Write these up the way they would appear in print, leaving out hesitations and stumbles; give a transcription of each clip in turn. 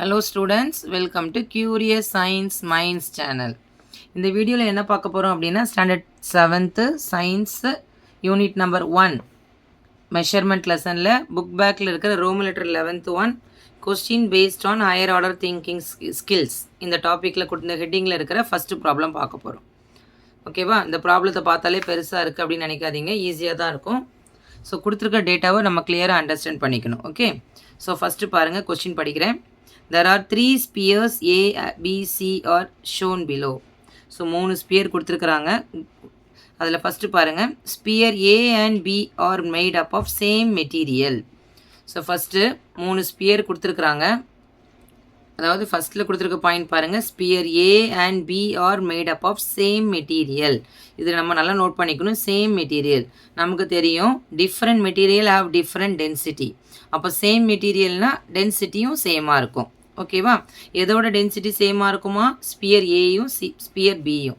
Hello students, welcome to Curious Science Minds channel. இந்த வீடியோவில் என்ன பார்க்க போகிறோம் அப்படின்னா standard 7th science unit number 1 measurement லெசனில் புக் பேக்கில் இருக்கிற Roman letter 11th one question based on higher order thinking skills இந்த டாப்பிக்கில் கொடுத்த ஹெட்டிங்கில் இருக்கிற ஃபஸ்ட்டு ப்ராப்ளம் பார்க்க போகிறோம். ஓகேவா? இந்த ப்ராப்ளத்தை பார்த்தாலே பெருசாக இருக்குது அப்படின்னு நினைக்காதீங்க, ஈஸியாக தான் இருக்கும். ஸோ கொடுத்துருக்க டேட்டாவை நம்ம கிளியராக அண்டர்ஸ்டாண்ட் பண்ணிக்கணும். ஓகே, ஸோ ஃபஸ்ட்டு பாருங்கள், கொஸ்டின் படிக்கிறேன். There are 3 spheres A, B, C are shown below. So 3 sphere கொடுத்துருக்குறாங்க. அதில் ஃபஸ்ட்டு பாருங்கள், sphere A and B are made up of same material. So first 3 sphere கொடுத்துருக்குறாங்க. அதாவது ஃபஸ்ட்டில் கொடுத்துருக்க பாயிண்ட் பாருங்கள், sphere A and B are made up of same material. இது நம்ம நல்லா நோட் பண்ணிக்கணும். சேம் மெட்டீரியல் நமக்கு தெரியும், different material have different density. அப்போ சேம் மெட்டீரியல்னால் டென்சிட்டியும் சேமாக இருக்கும். ஓகேவா? எதோட டென்சிட்டி சேமாக இருக்குமா? ஸ்பியர் ஏயும் ஸ்பியர் பியும்.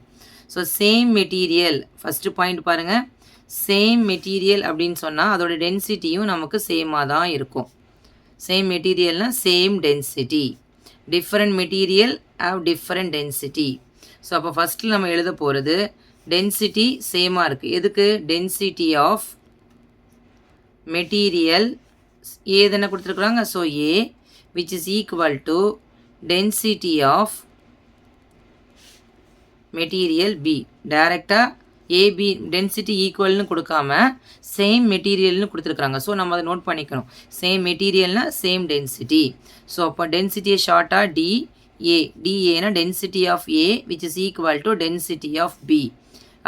So same material first point பாருங்கள், சேம் மெட்டீரியல் அப்படின்னு சொன்னால் அதோட டென்சிட்டியும் நமக்கு சேமாக தான் இருக்கும். சேம் மெட்டீரியல்னால் same density. Different material have different density. So அப்போ ஃபஸ்ட்டில் நம்ம எழுத போகிறது டென்சிட்டி சேமாக இருக்குது. எதுக்கு? டென்சிட்டி ஆஃப் மெட்டீரியல் ஏ தானே கொடுத்துருக்குறாங்க. So A which is equal to density of material B. டைரெக்டாக ஏபி டென்சிட்டி ஈக்குவல்னு கொடுக்காம சேம் மெட்டீரியல்னு கொடுத்துருக்குறாங்க. ஸோ நம்ம அதை நோட் பண்ணிக்கணும். சேம் மெட்டீரியல்னால் சேம் டென்சிட்டி. ஸோ அப்போ டென்சிட்டியை ஷார்ட்டாக டிஏ, டிஏனா density of A which is equal to density of B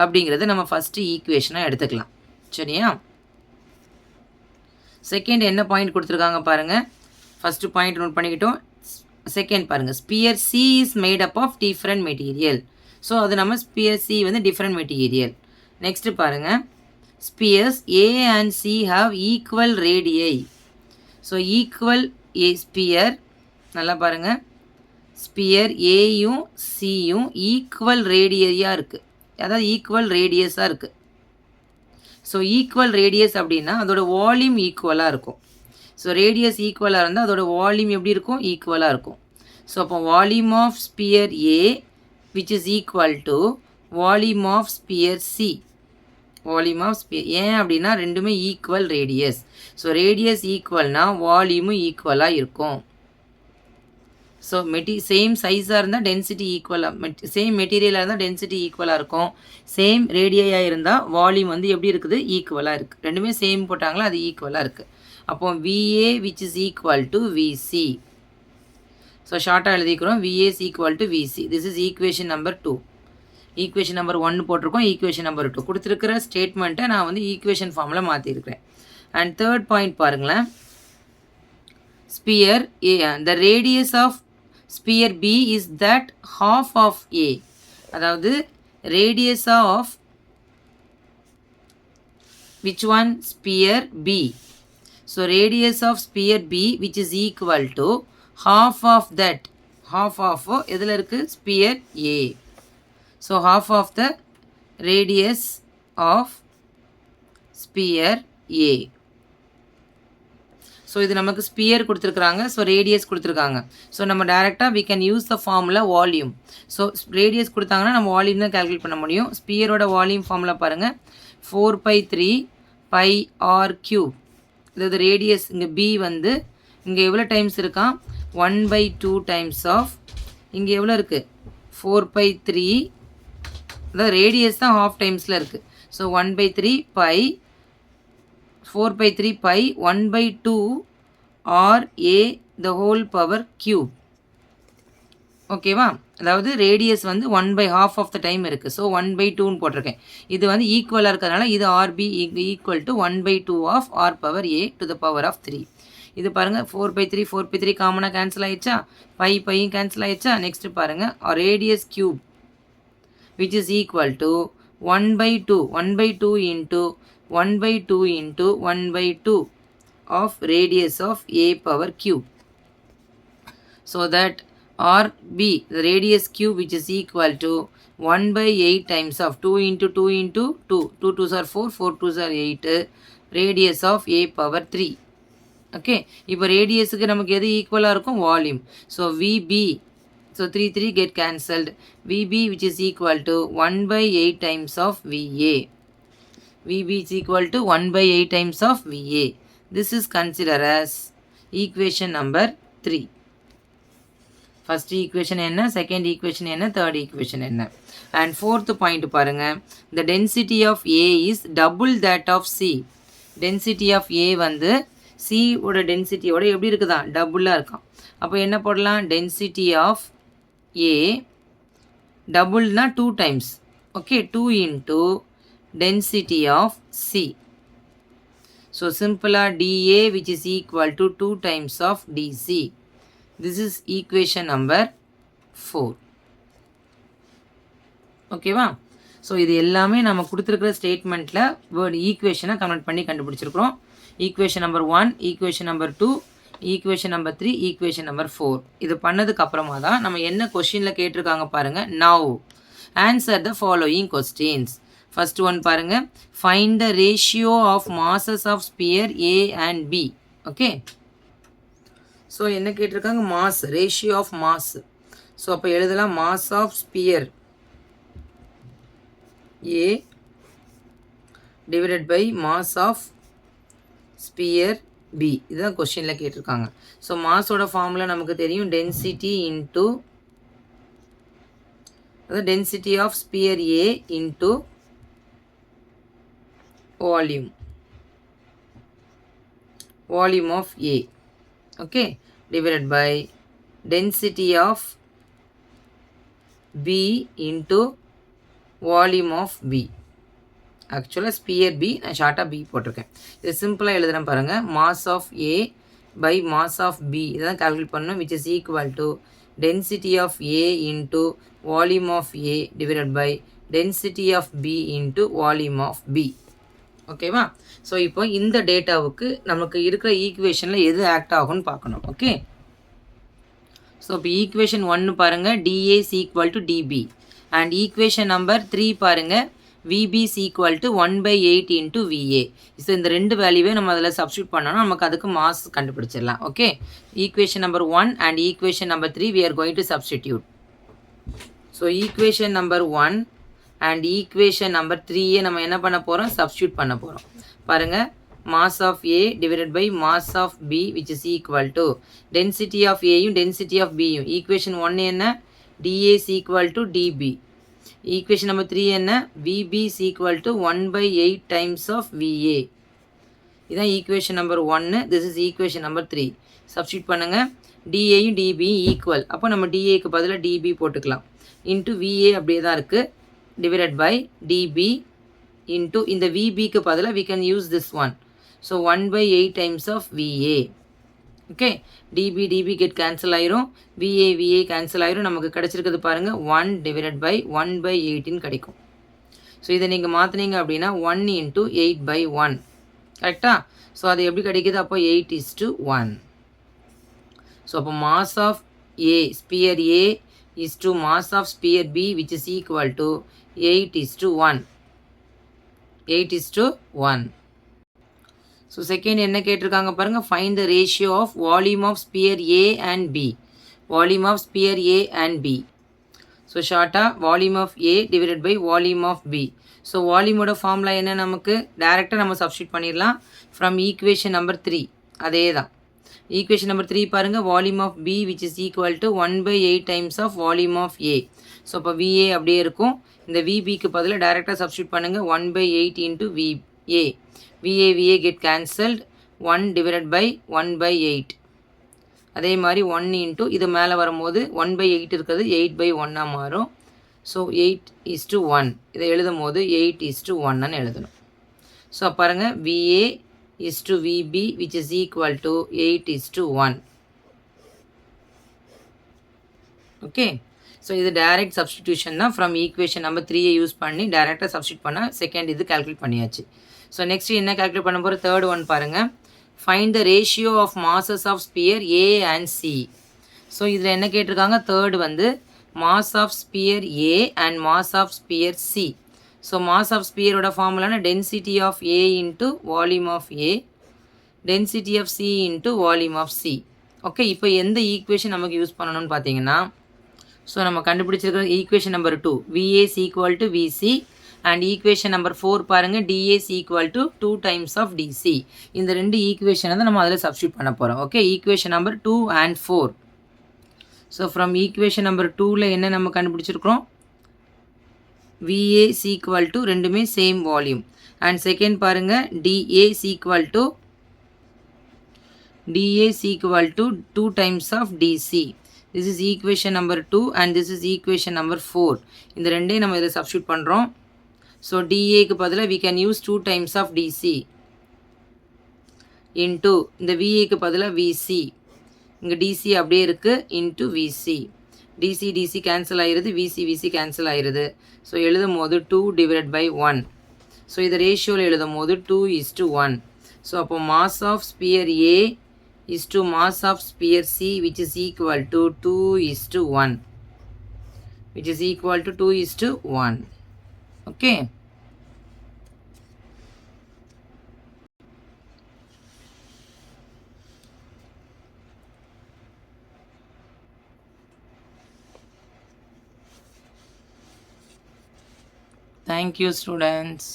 அப்படிங்கிறத நம்ம ஃபஸ்ட்டு ஈக்குவேஷனாக எடுத்துக்கலாம். சரியா? செகண்ட் என்ன பாயிண்ட் கொடுத்துருக்காங்க பாருங்கள். ஃபஸ்ட்டு பாயிண்ட் நோட் பண்ணிக்கிட்டோம். செகண்ட் பாருங்கள், sphere C is made up of different material. So அது நம்ம ஸ்பியர் சி வந்து டிஃப்ரெண்ட் மெட்டீரியல். நெக்ஸ்ட்டு பாருங்கள், spheres A and C have equal radii. So equal A sphere, நல்லா பாருங்கள், ஸ்பியர் ஏயும் சியும் ஈக்குவல் ரேடியாக இருக்குது, அதாவது ஈக்குவல் ரேடியஸாக இருக்குது. ஸோ ஈக்குவல் ரேடியஸ் அப்படின்னா அதோட வால்யூம் ஈக்குவலாக இருக்கும். ஸோ ரேடியஸ் ஈக்குவலாக இருந்தால் அதோட வால்யூம் எப்படி இருக்கும்? ஈக்குவலாக இருக்கும். ஸோ அப்போ volume of sphere A which is equal to volume of sphere C. Volume of sphere ஏன் அப்படின்னா ரெண்டுமே ஈக்குவல் ரேடியஸ். ஸோ ரேடியஸ் ஈக்குவல்னால் வால்யூமும் ஈக்குவலாக இருக்கும். ஸோ சேம் சைஸாக இருந்தால் டென்சிட்டி ஈக்குவலாக, சேம் மெட்டீரியலாக இருந்தால் டென்சிட்டி ஈக்குவலாக இருக்கும். சேம் ரேடியாக இருந்தால் வால்யூம் வந்து எப்படி இருக்குது? ஈக்குவலாக இருக்குது. ரெண்டுமே சேம் போட்டாங்களா, அது ஈக்குவலாக இருக்குது. அப்போ VA which is equal to VC. So ஷார்ட்டாக எழுதிக்கிறோம், VA is equal to VC. This is equation number 2. Equation number 1 போட்டிருக்கோம், ஈக்குவேஷன் நம்பர் 2 கொடுத்துருக்கிற ஸ்டேட்மெண்ட்டை நான் வந்து ஈக்குவேஷன் ஃபார்மில் மாற்றிருக்கிறேன். அண்ட் தேர்ட் பாயிண்ட் பாருங்களேன், sphere A, the radius of sphere B is that half of A. அதாவது radius of which one? Sphere B. So radius of sphere B which is equal to half of that. Half of எதில் இருக்குது? Sphere A. So half of the radius of sphere A. So இது நமக்கு sphere கொடுத்துருக்குறாங்க. So radius கொடுத்துருக்காங்க. So நம்ம டேரெக்டாக we can use the formula volume. So radius கொடுத்தாங்கன்னா நம்ம வால்யூம் தான் கேல்குலேட் பண்ண முடியும். ஸ்பியரோட வால்யூம் ஃபார்முலா பாருங்கள், 4/3 πr3. அதாவது ரேடியஸ் இங்கே பி வந்து இங்கே எவ்வளோ டைம்ஸ் இருக்கா? 1/2 டைம்ஸ் ஆஃப், இங்கே எவ்வளோ இருக்குது? 4/3. அதாவது ரேடியஸ் தான் ஹாஃப் டைம்ஸில் இருக்குது. So 1/3 by 4/3 by 1/2 RA the whole power cube. ஓகேவா? அதாவது ரேடியஸ் வந்து 1/2 ஆஃப் த டைம் இருக்குது. ஸோ 1/2ன்னு போட்டிருக்கேன். இது வந்து ஈக்குவலாக இருக்கிறதுனால இது RB equal to 1/2 of R power A to the power of 3. இது பாருங்கள், 4/3 காமனாக கேன்சல் ஆகிடுச்சா? பையும் கேன்சல் ஆகிடுச்சா? நெக்ஸ்ட்டு பாருங்கள், radius cube which is equal to 1/2 into 1/2 of radius of A power cube. So that RB, the radius cube which is equal to 1/8 times of 2 into 2 into 2. 2 2s are 4, 4 2s are 8. Radius of A power 3. Okay, இப்போ ரேடியஸுக்கு நமக்கு எது ஈக்குவலாக இருக்கும்? Volume. So VB, so 3 get cancelled. VB which is equal to 1/8 times of VA. VB is equal to 1/8 times of VA. This is considered as equation number 3. First equation என்ன, second equation என்ன, third equation என்ன. And fourth point பாருங்க, the density of A is double that of C. Density of A வந்து C ஓட density ஓட எப்படி இருக்குதா? டபுளாக இருக்கான். அப்போ என்ன போடலாம்? density of A டபுள்னா 2 times. Okay, 2 into density of C. So simple dA which is equal to 2 times of dC. This is equation number 4. ஓகேவா? ஸோ இது எல்லாமே நம்ம கொடுத்துருக்கிற ஸ்டேட்மெண்ட்டில் வேர்டு ஈக்குவேஷனை கன்வெர்ட் பண்ணி கண்டுபிடிச்சிருக்கிறோம். Equation number 1, equation number 2, equation number 3, equation number 4. இது பண்ணதுக்கு அப்புறமா தான் நம்ம என்ன கொஸ்டினில் கேட்டிருக்காங்க பாருங்கள். Now answer the following questions. First one பாருங்க, find the ratio of masses of sphere A and B. Okay, so என்ன கேட்டிருக்காங்க? Mass, ratio of mass. So அப்போ எழுதலாம் mass of sphere A divided by mass of sphere B. இதுதான் கொஸ்டினில் கேட்டிருக்காங்க. So மாஸோட formula நமக்கு தெரியும், டென்சிட்டி இன்ட்டு, அதாவது density of sphere A into volume of A, okay, divided by density of B into volume of B. ஆக்சுவலாக sphere B, நான் ஷார்ட்டாக பி போட்டிருக்கேன். இது சிம்பிளாக எழுதுகிறேன் பாருங்கள். Mass of A by mass of B இதான் கால்குலேட் பண்ணணும், which is equal to density of A into volume of A divided by density of B into volume of B. ஓகேவா? ஸோ இப்போ இந்த டேட்டாவுக்கு நமக்கு இருக்கிற ஈக்குவேஷனில் எது ஆக்ட் ஆகும்னு பார்க்கணும். ஓகே, ஸோ இப்போ ஈக்குவேஷன் 1 பாருங்கள், DA is equal to DB. And equation number 3 பாருங்கள், VB is equal to 1/8 into VA. ஸோ இந்த ரெண்டு வேல்யூவே நம்ம அதில் சப்ஸ்டியூட் பண்ணோன்னா நமக்கு அதுக்கு மாஸ் கண்டுபிடிச்சிடலாம். Okay, equation number 1 and equation number 3 we are going to substitute. So equation number 1 and equation number 3 நம்ம என்ன பண்ண போகிறோம்? சப்ஸ்டியூட் பண்ண போகிறோம். பாருங்கள், mass of A divided by mass of B which is equal to density of ஏயும் density of பியும். Equation 1 என்ன? DA is equal to DB. Equation number 3 என்ன? VB is equal to 1/8 times of VA. இதுதான் equation number 1. This is equation number 3. Substitute பண்ணுங்கள். டிஏயும் டிபியும் equal, அப்போ நம்ம டிஏக்கு பதிலாக DP போட்டுக்கலாம். இன்ட்டு விஏ அப்படியே தான் இருக்குது, divided by dB into இந்த VBக்கு பதிலாக we can use this one. So 1/8 times of VA. Okay, dB get cancel ஆயிரும், VA cancel ஆயிரும். நமக்கு கிடைச்சிருக்கிறது பாருங்கள் 1 divided by 1/8 கிடைக்கும். ஸோ இதை நீங்கள் மாற்றினீங்க அப்படின்னா 1 into 8/1 கரெக்டாக? ஸோ அது எப்படி கிடைக்குது? அப்போ 8:1. ஸோ அப்போ mass of A sphere A is to mass of sphere B which is equal to 8:1. 8:1. So second என்ன கேட்டிருக்காங்க பாருங்க, find the ratio of volume of sphere A and B. Volume of sphere A and B. So short volume of A divided by volume of B. So volume ஓட formula என்ன? நமக்கு டைரக்டாக நம்ம substitute பண்ணிடலாம் from equation number 3. அதே தான். Equation number 3 பாருங்கள், volume of B which is equal to 1/8 times of volume of A. So அப்போ விஏ அப்படியே இருக்கும். இந்த விபிக்கு பதிலாக டைரெக்டாக சப்ஸ்டியூட் பண்ணுங்கள். 1/8 into VA. VA get cancelled. 1 divided by 1/8. அதே மாதிரி 1 இன்ட்டு இது மேலே வரும்போது 1/8 இருக்கிறது 8/1 மாறும். ஸோ 8:1. இதை எழுதும் போது 8:1 எழுதணும். ஸோ பாருங்கள், VA is to VB which is equal to 8:1. Okay, so இது direct substitution தான். from equation number 3 யூஸ் பண்ணி டைரெக்டாக சப்ஸ்டியூட் பண்ணால் செகண்ட் இது கால்குலேட் பண்ணியாச்சு. ஸோ நெக்ஸ்ட் என்ன கால்குலேட் பண்ண போகிற? தேர்ட் ஒன் பாருங்கள், find the ratio of masses of sphere A and C. So இதில் என்ன கேட்டிருக்காங்க? தேர்ட் வந்து mass of sphere A and mass of sphere C. So mass of ஸ்பியரோட ஃபார்முலான density of A into volume of A density of C into volume of C. Okay, இப்போ எந்த equation நமக்கு use பண்ணணும்னு பார்த்தீங்கன்னா, ஸோ நம்ம கண்டுபிடிச்சிருக்கிற equation number 2 VA is equal to VC and equation number 4 பாருங்கள் DA is equal to 2 times of DC. இந்த ரெண்டு ஈக்குவேஷனை தான் நம்ம அதில் சப்ஸ்டியூட் பண்ண போகிறோம். Okay, equation number 2 and 4. So from equation number 2ல் என்ன நம்ம கண்டுபிடிச்சிருக்கிறோம், VA is equal to ரெண்டுமே சேம் வால்யூம். அண்ட் செகண்ட் பாருங்கள் DA is equal to 2 times of DC. This is equation number 2 and this is equation number 4. இந்த ரெண்டையும் நம்ம இதில் substitute பண்ணுறோம். ஸோ DAக்கு பதிலாக we can use 2 times of DC into இந்த VAக்கு பதிலாக VC. இங்கே DC அப்படியே இருக்குது into VC. DC கேன்சல் ஆகிருது, VC கேன்சல் ஆகிருது. ஸோ எழுதும் போது 2 divided by 1. ஸோ இதை ரேஷியோவில் எழுதும் போது 2:1. ஸோ அப்போ mass of sphere A is to mass of sphere C, which is equal to 2:1, which is equal to 2:1. Okay, thank you students.